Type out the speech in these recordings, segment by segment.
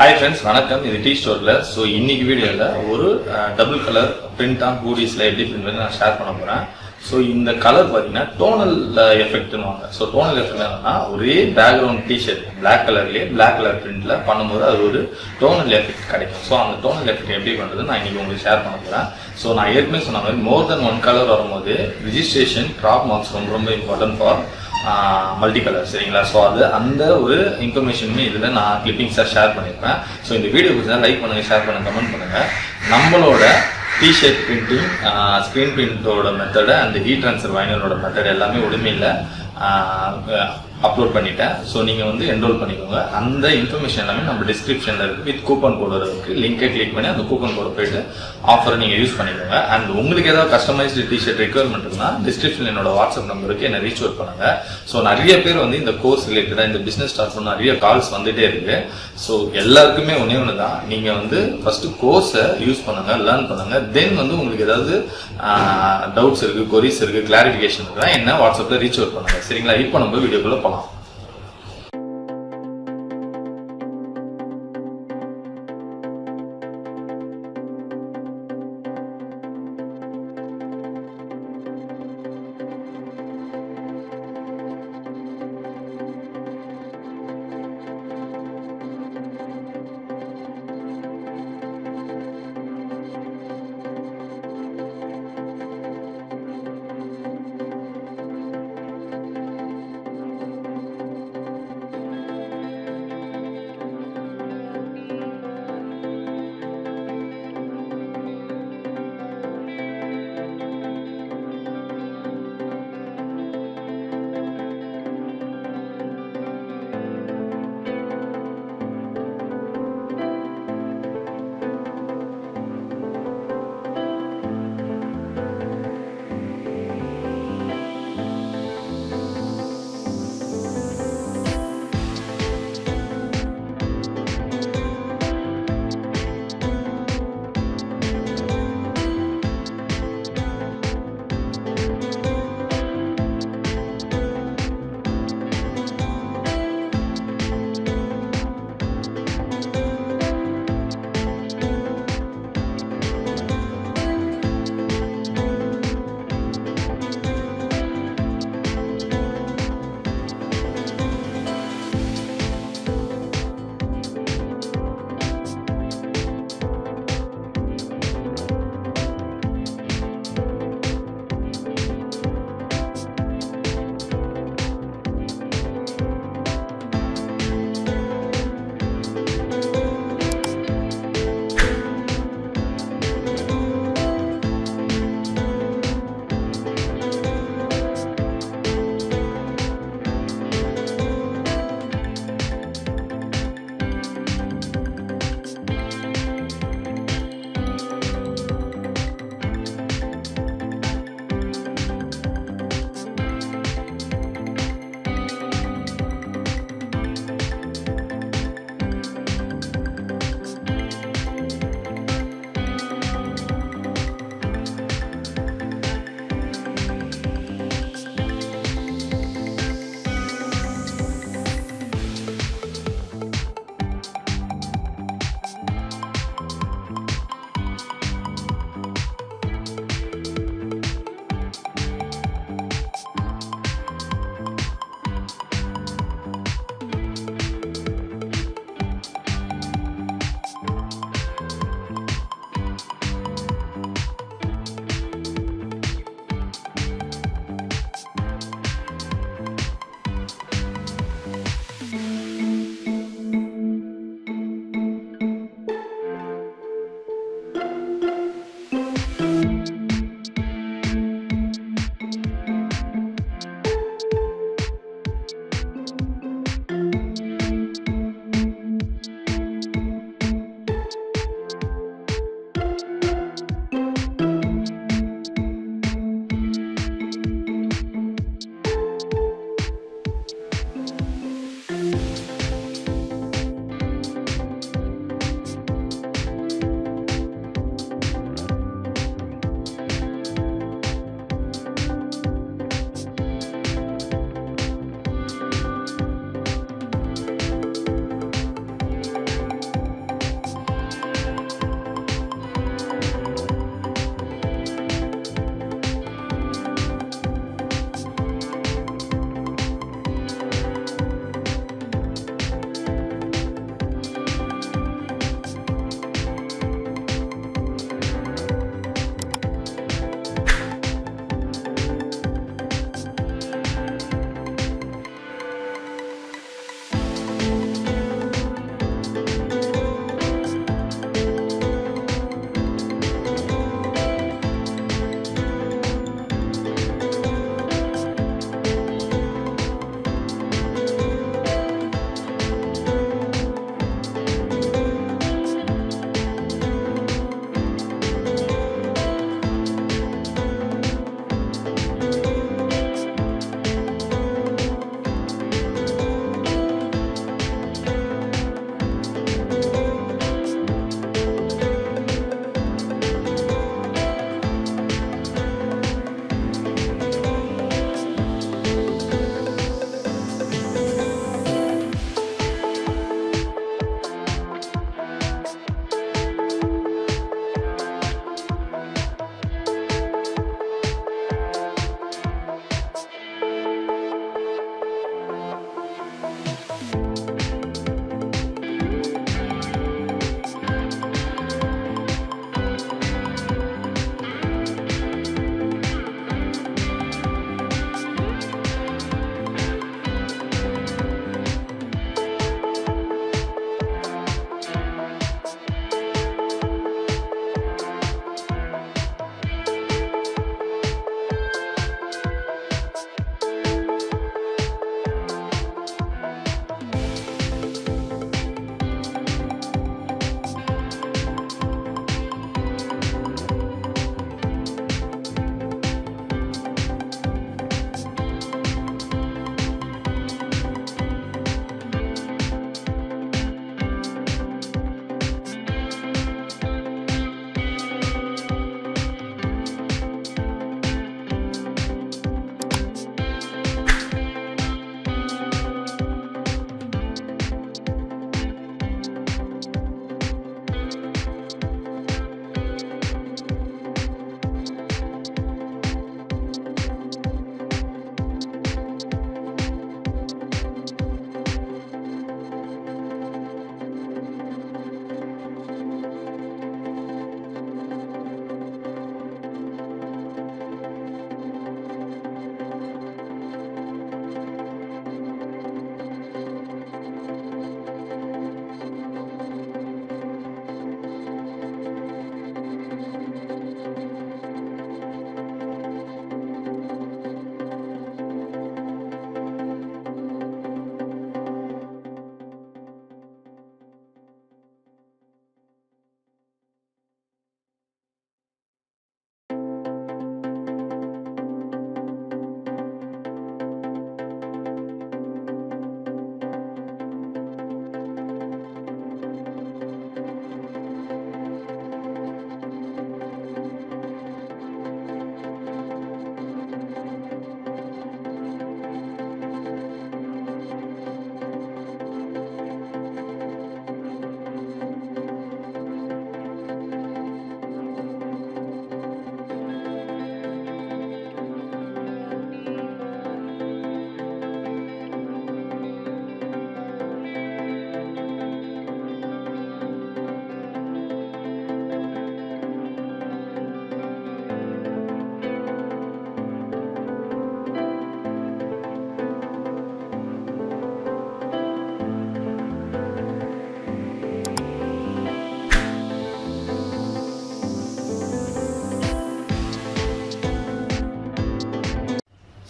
Hi friends, வணக்கம். இது Teeztotaller. So இன்னைக்கு வீடியோவில் ஒரு டபுள் கலர் பிரிண்ட் ஆன் ஹூடிஸில் எப்படி பிரிண்ட் பண்ணி நான் ஷேர் பண்ண போகிறேன். ஸோ இந்த கலர் பார்த்தீங்கன்னா டோனல் எஃபெக்ட்னு வாங்க. ஸோ டோனல் எஃபெக்ட் என்னன்னா ஒரே பேக்ரவுண்ட் டிஷர்ட் பிளாக் கலர்லேயே பிளாக் கலர் பிரிண்டில் பண்ணும்போது அது ஒரு டோனல் எஃபெக்ட் கிடைக்கும். ஸோ அந்த டோனல் எஃபெக்ட் எப்படி பண்ணுறது நான் இன்னைக்கு உங்களுக்கு ஷேர் பண்ண போகிறேன். ஸோ நான் ஏற்கனவே சொன்ன மாதிரி மோர் தென் ஒன் கலர் வரும்போது ரிஜிஸ்ட்ரேஷன் க்ராப் மார்க்ஸ் ரொம்ப ரொம்ப இம்பார்ட்டன்ட் ஃபார் மல்டி கலர், சரிங்களா? ஸோ அது அந்த ஒரு இன்ஃபர்மேஷனுமே இதில் நான் கிளிப்பிங்ஸாக ஷேர் பண்ணியிருப்பேன். ஸோ இந்த வீடியோ பிடிச்சா லைக் பண்ணுங்கள், ஷேர் பண்ணுங்கள், கமெண்ட் பண்ணுங்கள். நம்மளோட டிஷர்ட் பிரிண்டிங் ஸ்க்ரீன் பிரிண்டோட மெத்தடு அண்ட் ஹீட் ட்ரான்ஸ்ஃபர் வைனரோட மெத்தட் எல்லாமே உடமையில் அப்லோட் பண்ணிட்டேன். ஸோ நீங்கள் வந்து என்ரோல் பண்ணிக்கோங்க. அந்த இன்ஃபர்மேஷன் எல்லாமே நம்ம டிஸ்கிரிப்ஷனில் இருக்குது. வித் கூப்பன் கோடு இருக்குது. லிங்கை கிளிக் பண்ணி அந்த கூப்பன் கோடை போய்ட்டு ஆஃபரை நீங்கள் யூஸ் பண்ணிக்கோங்க. அண்ட் உங்களுக்கு ஏதாவது கஸ்டமைஸ்டு டிஷர்ட் ரெக்யர்மெண்ட் இருந்தால் டிஸ்கிரிப்ஷனில் என்னோட வாட்ஸ்அப் நம்பருக்கு என்னை ரீச் அவுட் பண்ணுங்கள். ஸோ நிறைய பேர் வந்து இந்த கோர்ஸ் ரிலேட்டடாக இந்த பிஸ்னஸ் ஸ்டார்ட் பண்ண நிறைய கால்ஸ் வந்துகிட்டே இருக்குது. ஸோ எல்லாருக்குமே ஒன்று தான், நீங்கள் வந்து ஃபஸ்ட்டு கோர்ஸை யூஸ் பண்ணுங்கள், லேர்ன் பண்ணுங்கள். தென் வந்து உங்களுக்கு ஏதாவது டவுட்ஸ் இருக்குது, கொரிஸ் இருக்குது, கிளாரிஃபிகேஷன் இருக்குன்னா என்ன வாட்ஸ்அப்பில் ரீச் அவுட் பண்ணுங்கள், சரிங்களா? இப்போ நம்ம வீடியோக்குள்ளே போகலாம்.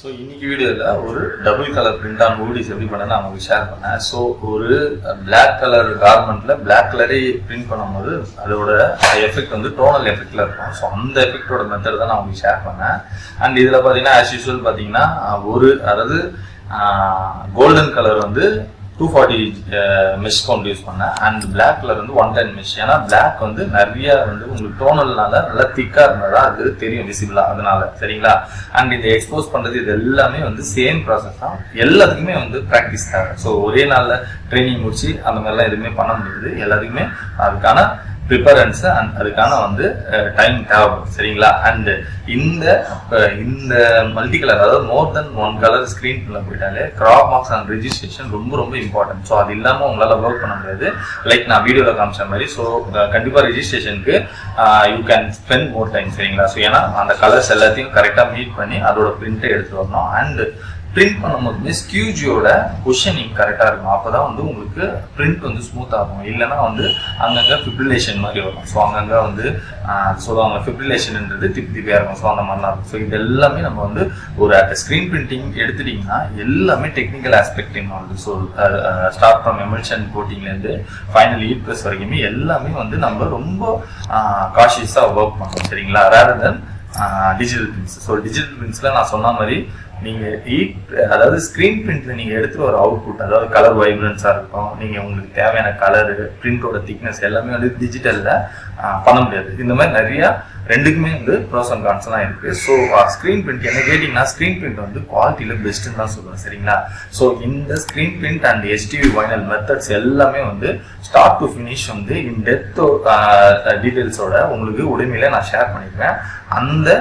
ஸோ இன்னைக்கு வீடியோவில் ஒரு double colour print on hoodies எப்படி பண்ண நான் உங்களுக்கு ஷேர் பண்ணேன். ஸோ ஒரு பிளாக் கலர் கார்மெண்ட்ல பிளாக் கலரே பிரிண்ட் பண்ணும்போது அதோட எஃபெக்ட் வந்து டோனல் எஃபெக்ட்ல இருக்கும். ஸோ அந்த எஃபெக்டோட மெத்தட் தான் நான் உங்களுக்கு ஷேர் பண்ணேன். அண்ட் இதில் பார்த்தீங்கன்னா ஆஸ் யூஸ்வல் பார்த்தீங்கன்னா அதாவது கோல்டன் கலர் வந்து 240 மெஷ் கவுண்ட் யூஸ் பண்ணேன். அண்ட் பிளாக் கலர் வந்து 110 மெஷ். ஏன்னா பிளாக் வந்து நிறைய வந்து உங்களுக்கு டோனல்னால நல்லா திக்கா இருந்தாதான் அது தெரியும் விசிபிளா, அதனால சரிங்களா. அண்ட் இந்த எக்ஸ்போஸ் பண்றது இது எல்லாமே வந்து சேம் ப்ராசஸ் தான், எல்லாத்துக்குமே வந்து ப்ராக்டிஸ் தேவை. ஸோ ஒரே நாள்ல ட்ரைனிங் முடிச்சு அந்த மாதிரிலாம் எதுவுமே பண்ண முடியாது. எல்லாத்துக்குமே அதுக்கான ப்ரிப்பரன்ஸ் அண்ட் அதுக்கான வந்து டைம் தேவைப்படும் சரிங்களா. அண்ட் இந்த மல்டி கலர் அதாவது more than one colour screen போயிட்டாலே கிராப் மார்க்ஸ் அண்ட் ரெஜிஸ்ட்ரேஷன் ரொம்ப ரொம்ப இம்பார்ட்டன்ட். ஸோ அது இல்லாமல் உங்களால் ஒர்க் பண்ண முடியாது. லைக் நான் வீடியோவில் காமிச்ச மாதிரி. ஸோ கண்டிப்பாக ரெஜிஸ்ட்ரேஷனுக்கு you can spend more time சரிங்களா. ஸோ ஏன்னா அந்த கலர்ஸ் எல்லாத்தையும் கரெக்டாக மீட் பண்ணி அதோட பிரிண்ட்டை எடுத்துட்டு வரணும். அண்ட் பிரிண்ட் பண்ணும்போது ஸ்கியூஜியோட பொசிஷனிங் கரெக்டாக இருக்கும். அப்போ தான் வந்து உங்களுக்கு பிரிண்ட் வந்து ஸ்மூத்தாக இருக்கும். இல்லைன்னா வந்து அங்கங்கே ஃபிப்ரிலேஷன் மாதிரி வரும். ஸோ அங்கங்கே வந்து சொல்லுவாங்க ஃபிப்ரிலேஷன்ன்றது திப்பியாக இருக்கும். ஸோ அந்த மாதிரிலாம் இருக்கும். ஸோ இது எல்லாமே நம்ம வந்து ஒரு ஸ்க்ரீன் பிரிண்டிங் எடுத்துட்டிங்கன்னா எல்லாமே டெக்னிக்கல் ஆஸ்பெக்ட் வந்து. ஸோ ஸ்டார்ட் ஃப்ரம் எமல்ஷன் கோட்டிங்லேருந்து ஃபைனல் ஈட் ப்ரெஸ் வரைக்குமே எல்லாமே வந்து நம்ம ரொம்ப காஷியஸாக ஒர்க் பண்ணணும் சரிங்களா. Rather than digital prints. So digital பிரிண்ட்ஸில் நான் சொன்ன மாதிரி அதாவது ஸ்கிரீன் பிரிண்ட்ல நீங்க எடுத்துட்டு ஒரு அவுட்புட், அதாவது கலர் வைப்ரன்ஸா இருக்கும், நீங்க உங்களுக்கு தேவையான கலரு பிரிண்டோட திக்னஸ் எல்லாமே வந்து டிஜிட்டல்ல பண்ண முடியாது. இந்த மாதிரி நிறைய ரெண்டுக்குமே வந்து ப்ரோஸ் அண்ட் கான்ஸ் தான் இருக்கு. ஸோ ஸ்கிரீன் பிரிண்ட் என்ன கேட்டீங்கன்னா ஸ்கிரீன் பிரிண்ட் வந்து குவாலிட்டியில பெஸ்ட்னு தான் சொல்லுவேன் சரிங்களா. ஸோ இந்த screen print and HTV vinyl methods எல்லாமே வந்து ஸ்டார்ட் டு ஃபினிஷ் வந்து இன் டெப்த் டீடைல்ஸோட உங்களுக்கு உடமையில நான் ஷேர் பண்ணிருக்கேன். அந்த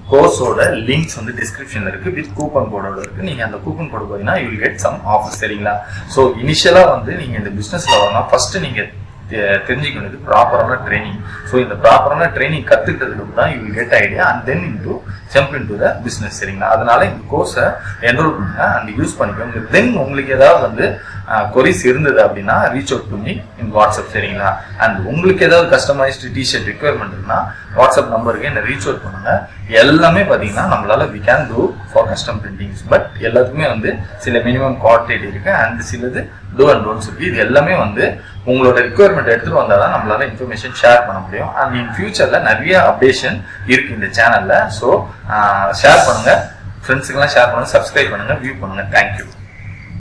கோர்ஸோட லிங்க்ஸ் வந்து டிஸ்கிரிப்ஷன்ல இருக்கு, வித் கூப்பன் கோடோட இருக்கு. நீங்க அந்த கூப்பன் கோட் போறீங்கன்னா you will get some offer சரிங்களா. ஸோ இனிஷியலா வந்து நீங்க இந்த பிசினஸ்ல வரணும், ஃபர்ஸ்ட் நீங்க தெரிஞ்சுக்கிறது ப்ராப்பரான ட்ரைனிங். ஸோ இந்த ப்ராப்பரான ட்ரைனிங் கத்துக்கிட்டதுக்கு தான் you will get idea and then jump in to the business சரிங்களா. அதனால இந்த கோர்ஸை என்ரோல் பண்ணுங்க அண்ட் யூஸ் பண்ணிக்கோங்க. தென் உங்களுக்கு ஏதாவது வந்து கொரிஸ் இருந்தது அப்படின்னா reach out to me in WhatsApp சரிங்களா. அண்ட் உங்களுக்கு ஏதாவது கஸ்டமைஸ்டு டிஷர்ட் ரிக்வயர்மெண்ட் இருக்குன்னா வாட்ஸ்அப் நம்பருக்கு என்ன ரீச் அவுட் பண்ணுங்க. எல்லாமே பார்த்தீங்கன்னா நம்மளால we can do for custom printings. But எல்லாத்துக்குமே வந்து சில மினிமம் குவான்டிட்டி இருக்கு அண்ட் சிலது டூ அண்ட் டோன்ட்ஸ் இருக்கு. இது எல்லாமே வந்து உங்களோட ரிக்வயர்மெண்ட் எடுத்துட்டு வந்தால் தான் நம்மளால இன்ஃபர்மேஷன் ஷேர் பண்ண முடியும். அண்ட் இன் ஃபியூச்சர்ல நிறைய அப்டேஷன் இருக்கு இந்த சேனல்ல. ஸோ ஷேர் பண்ணுங்க, ஃப்ரெண்ட்ஸுக்கெல்லாம் ஷேர் பண்ணுங்க, சப்ஸ்கிரைப் பண்ணுங்க, வியூ பண்ணுங்க. தேங்க்யூ.